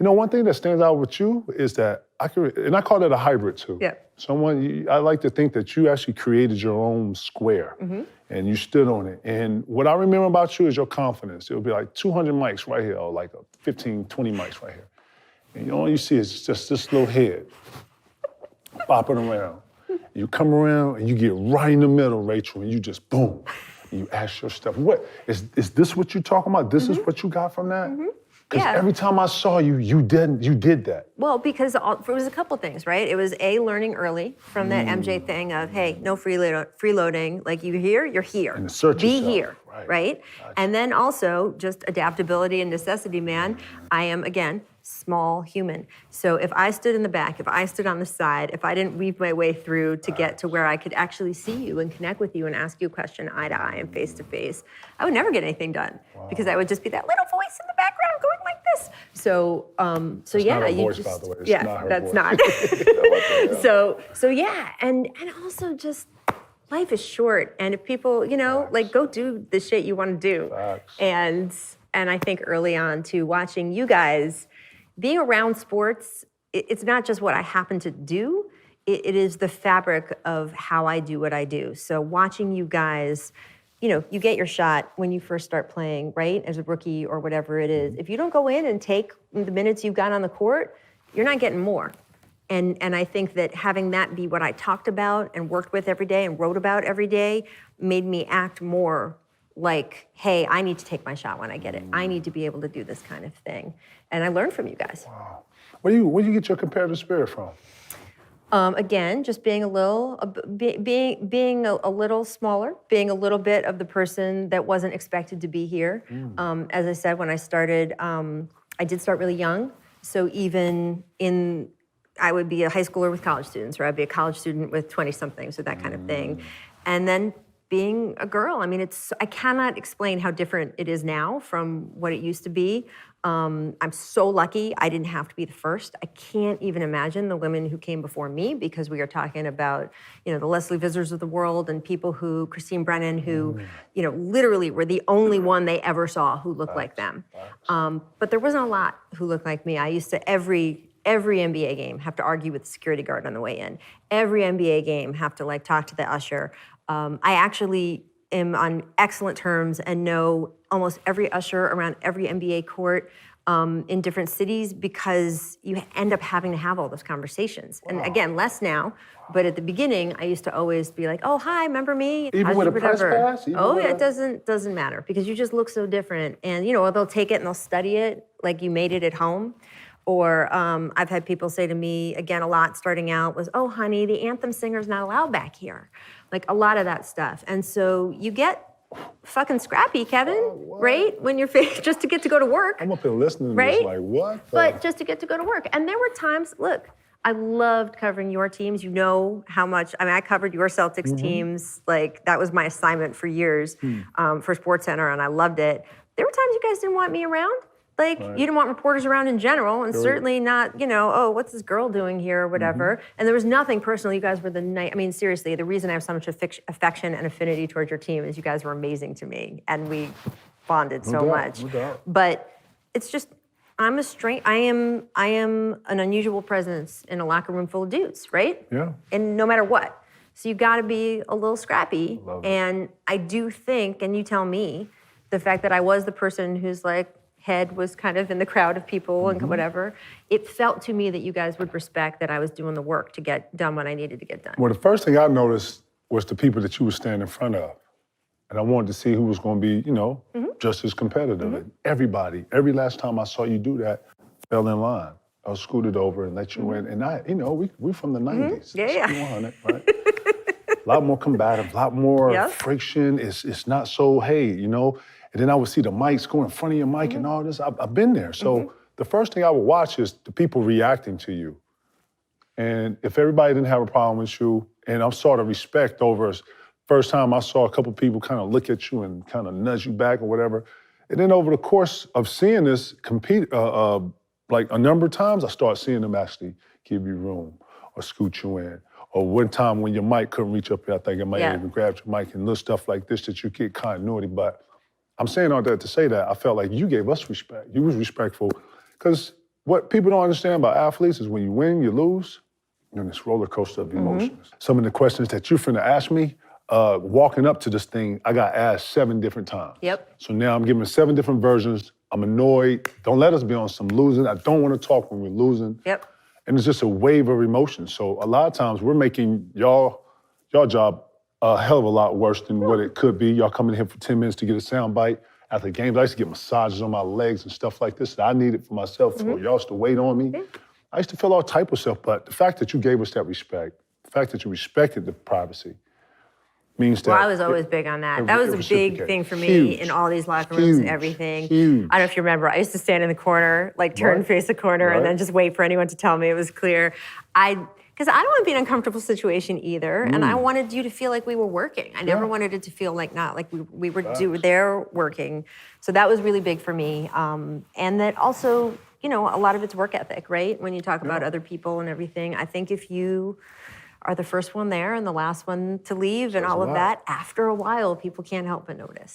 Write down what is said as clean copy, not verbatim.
one thing that stands out with you is that I call it a hybrid too. Yeah. I like to think that you actually created your own square and you stood on it. And what I remember about you is your confidence. It would be like 200 mics right here, or like 15, 20 mics right here. And all you see is just this little head bopping around. You come around and you get right in the middle, Rachel, and you just boom. And you ask your stuff. What is this what you're talking about? This is what you got from that? Because every time I saw you, you did that. Well, because it was a couple things, right? It was learning early from that MJ thing of, hey, no freeloading. Like you're here. And assert Be yourself. here, right? Gotcha. And then also just adaptability and necessity, man. I am, again, small human. So if I stood in the back, if I stood on the side, if I didn't weave my way through to get to where I could actually see you and connect with you and ask you a question eye to eye and face to face, I would never get anything done because I would just be that little voice in the background going like this. So, that's yeah, not her you voice, just, by the way. It's yeah, not her that's voice. not. So yeah, and also just life is short, and if people, like go do the shit you want to do. Facts. And I think early on too, watching you guys. Being around sports, it's not just what I happen to do, it is the fabric of how I do what I do. So watching you guys, you get your shot when you first start playing, right? As a rookie or whatever it is. If you don't go in and take the minutes you've got on the court, you're not getting more. And I think that having that be what I talked about and worked with every day and wrote about every day made me act more like, hey, I need to take my shot when I get it. I need to be able to do this kind of thing. And I learned from you guys. Wow. Where do you get your competitive spirit from? Again, just being a little, being a little smaller, being a little bit of the person that wasn't expected to be here. As I said, when I started, I did start really young. So even I would be a high schooler with college students, or I'd be a college student with 20-somethings, or that kind of thing. And then being a girl, I mean, I cannot explain how different it is now from what it used to be. I'm so lucky I didn't have to be the first. I can't even imagine the women who came before me, because we are talking about, the Leslie Visors of the world and people Christine Brennan, who, literally were the only one they ever saw who looked like them. But there wasn't a lot who looked like me. I used to every NBA game have to argue with the security guard on the way in. Every NBA game have to talk to the usher. I actually am on excellent terms and know almost every usher around every NBA court in different cities, because you end up having to have all those conversations. Wow. And again, less now, but at the beginning, I used to always be like, oh, hi, remember me? Even with a press pass? It doesn't matter, because you just look so different. And, or they'll take it and they'll study it like you made it at home. Or I've had people say to me, again, a lot starting out was, oh, honey, the anthem singer's not allowed back here. Like a lot of that stuff. And so you get fucking scrappy, Kevin, right? When you're just to get to go to work. I'm up here listening to right? this like, what? But just to get to go to work. And there were times, look, I loved covering your teams. You know how much, I covered your Celtics teams. Like that was my assignment for years for SportsCenter, and I loved it. There were times you guys didn't want me around. Like, you didn't want reporters around in general, and certainly not, oh, what's this girl doing here or whatever. And there was nothing personal. You guys were seriously, the reason I have so much affection and affinity towards your team is you guys were amazing to me, and we bonded so much. No doubt. But it's just, I am an unusual presence in a locker room full of dudes, right? Yeah. And no matter what. So you gotta be a little scrappy. And I do think, and you tell me, the fact that I was the person who's head was kind of in the crowd of people and whatever, it felt to me that you guys would respect that I was doing the work to get done what I needed to get done. Well, the first thing I noticed was the people that you were standing in front of. And I wanted to see who was going to be, just as competitive. And everybody, every last time I saw you do that, fell in line. I was scooted over and let you in. And we're from the 90s. Yeah. 100, right? A lot more combative, a lot more friction. It's not so, hey, And then I would see the mics go in front of your mic and all this. I've been there. So the first thing I would watch is the people reacting to you. And if everybody didn't have a problem with you, and I'm sort of respect over, first time I saw a couple people kind of look at you and kind of nudge you back or whatever. And then over the course of seeing this compete, like a number of times, I started seeing them actually give you room or scoot you in. Or one time when your mic couldn't reach up here, I think I might have even grabbed your mic and little stuff like this that you get continuity. But I'm saying all that to say that I felt like you gave us respect. You was respectful, because what people don't understand about athletes is when you win, you lose, you're in this roller coaster of emotions. Some of the questions that you're finna ask me, walking up to this thing, I got asked 7 different times. Yep. So now I'm giving 7 different versions. I'm annoyed. Don't let us be on some losing. I don't want to talk when we're losing. Yep. And it's just a wave of emotions. So a lot of times we're making y'all job a hell of a lot worse than what it could be. Y'all coming here for 10 minutes to get a sound bite. After the games, I used to get massages on my legs and stuff like this that I needed for myself, for y'all to wait on me. I used to feel all type of stuff, but the fact that you gave us that respect, the fact that you respected the privacy, means that. Well, I was always big on that. That was a big thing for me in all these locker rooms and everything. Huge. I don't know if you remember, I used to stand in the corner, like turn and face the corner and then just wait for anyone to tell me it was clear. Because I don't want to be in an uncomfortable situation either, and I wanted you to feel like we were working. I never wanted it to feel like not like we were there working. So that was really big for me. And that also, you know, a lot of it's work ethic, right? When you talk about other people and everything. I think if you are the first one there and the last one to leave and all of that, after a while, people can't help but notice.